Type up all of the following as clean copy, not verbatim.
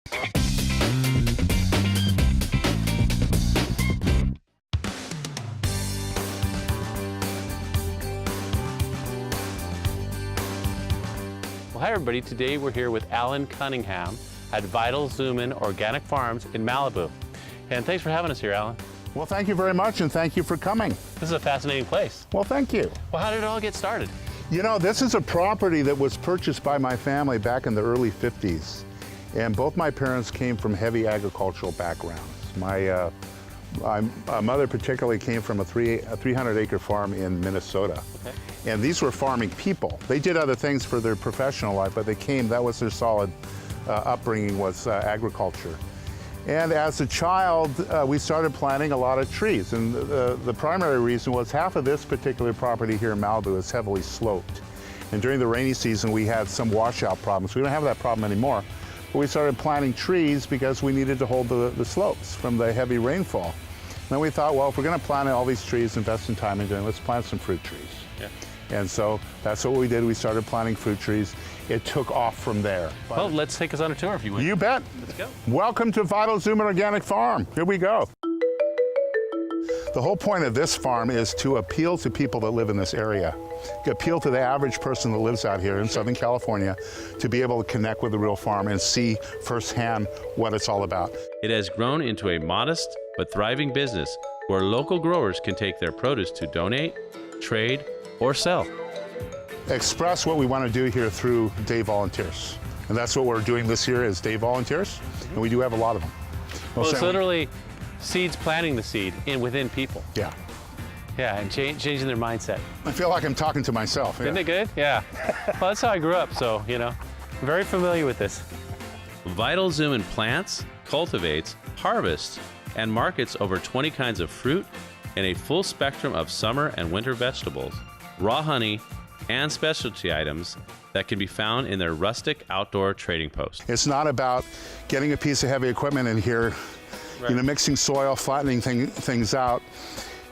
Well, hi everybody. Today we're here with Alan Cunningham at Vital Zuman Organic Farms in Malibu. And thanks for having us here, Alan. Well, thank you very much, and thank you for coming. This is a fascinating place. Well, thank you. Well, how did it all get started? You know, this is a property that was purchased by my family back in the early 50s. And both my parents came from heavy agricultural backgrounds. My mother particularly came from a 300-acre farm in Minnesota. Okay. And these were farming people. They did other things for their professional life, but that was their solid upbringing, was agriculture. And as a child, we started planting a lot of trees. And the primary reason was half of this particular property here in Malibu is heavily sloped. And during the rainy season, we had some washout problems. We don't have that problem anymore. But we started planting trees because we needed to hold the slopes from the heavy rainfall. And then we thought, well, if we're going to plant all these trees, invest some time into it, let's plant some fruit trees. Yeah. And so that's what we did. We started planting fruit trees. It took off from there. Well, let's take us on a tour if you would. You bet. Let's go. Welcome to Vital Zuman Organic Farm. Here we go. The whole point of this farm is to appeal to people that live in this area, appeal to the average person that lives out here in Southern California, to be able to connect with the real farm and see firsthand what it's all about. It has grown into a modest but thriving business where local growers can take their produce to donate, trade, or sell. Express what we want to do here through day volunteers. And that's what we're doing this year is day volunteers, and we do have a lot of them. Well, it's literally seeds planting the seed within people. Yeah. Yeah, and changing their mindset. I feel like I'm talking to myself. Isn't it good? Yeah. Well, that's how I grew up, so, you know, I'm very familiar with this. Vital Zuman plants, cultivates, harvests, and markets over 20 kinds of fruit and a full spectrum of summer and winter vegetables, raw honey, and specialty items that can be found in their rustic outdoor trading post. It's not about getting a piece of heavy equipment in here, right, you know, mixing soil, flattening things out,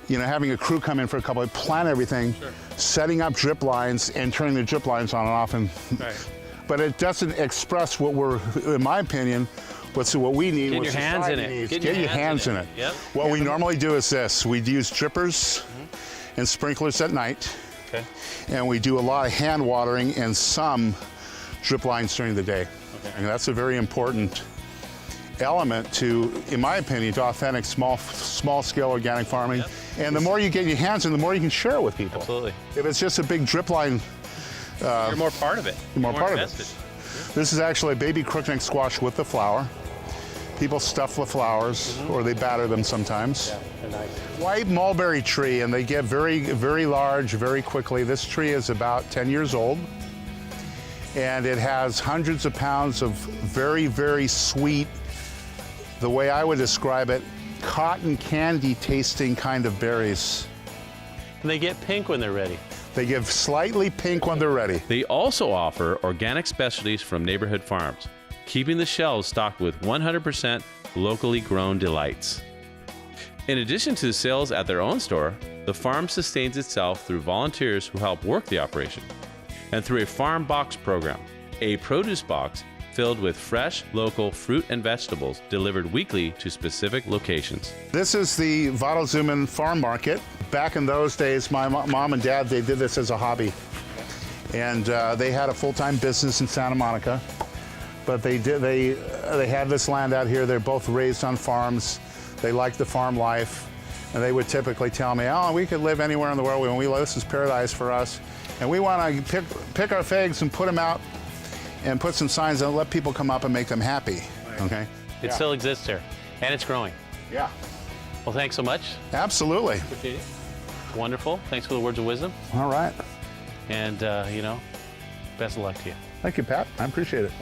you know, having a crew come in for a couple of, plant everything, sure, setting up drip lines and turning the drip lines on and off. Right. But it doesn't express what we're, in my opinion, what we need. Get your hands in it. Get your hands in it. Yep. What we normally do is this. We use drippers and sprinklers at night. Okay. And we do a lot of hand watering and some drip lines during the day. Okay. And that's a very important element to, in my opinion, to authentic small-scale organic farming. Yep. And the more you get your hands in, the more you can share it with people. Absolutely. If it's just a big drip line, you're more part of it. You're more part invested of it. This is actually a baby crookneck squash with the flower. People stuff the flowers, or they batter them sometimes. Yeah, they're nice. White mulberry tree, and they get very, very large very quickly. This tree is about 10 years old, and it has hundreds of pounds of very, very sweet, the way I would describe it, cotton candy tasting kind of berries. And they get pink when they're ready. They get slightly pink when they're ready. They also offer organic specialties from neighborhood farms, keeping the shelves stocked with 100% locally grown delights. In addition to the sales at their own store, the farm sustains itself through volunteers who help work the operation, and through a farm box program, a produce box filled with fresh, local fruit and vegetables delivered weekly to specific locations. This is the Vital Zuman Farm Market. Back in those days, my mom and dad, they did this as a hobby. And they had a full-time business in Santa Monica. But they had this land out here. They're both raised on farms. They liked the farm life. And they would typically tell me, oh, we could live anywhere in the world. This is paradise for us. And we want to pick our figs and put them out and put some signs and let people come up and make them happy, okay? It still exists here, and it's growing. Yeah. Well, thanks so much. Absolutely. Appreciate it. Wonderful. Thanks for the words of wisdom. All right. And, you know, best of luck to you. Thank you, Pat. I appreciate it.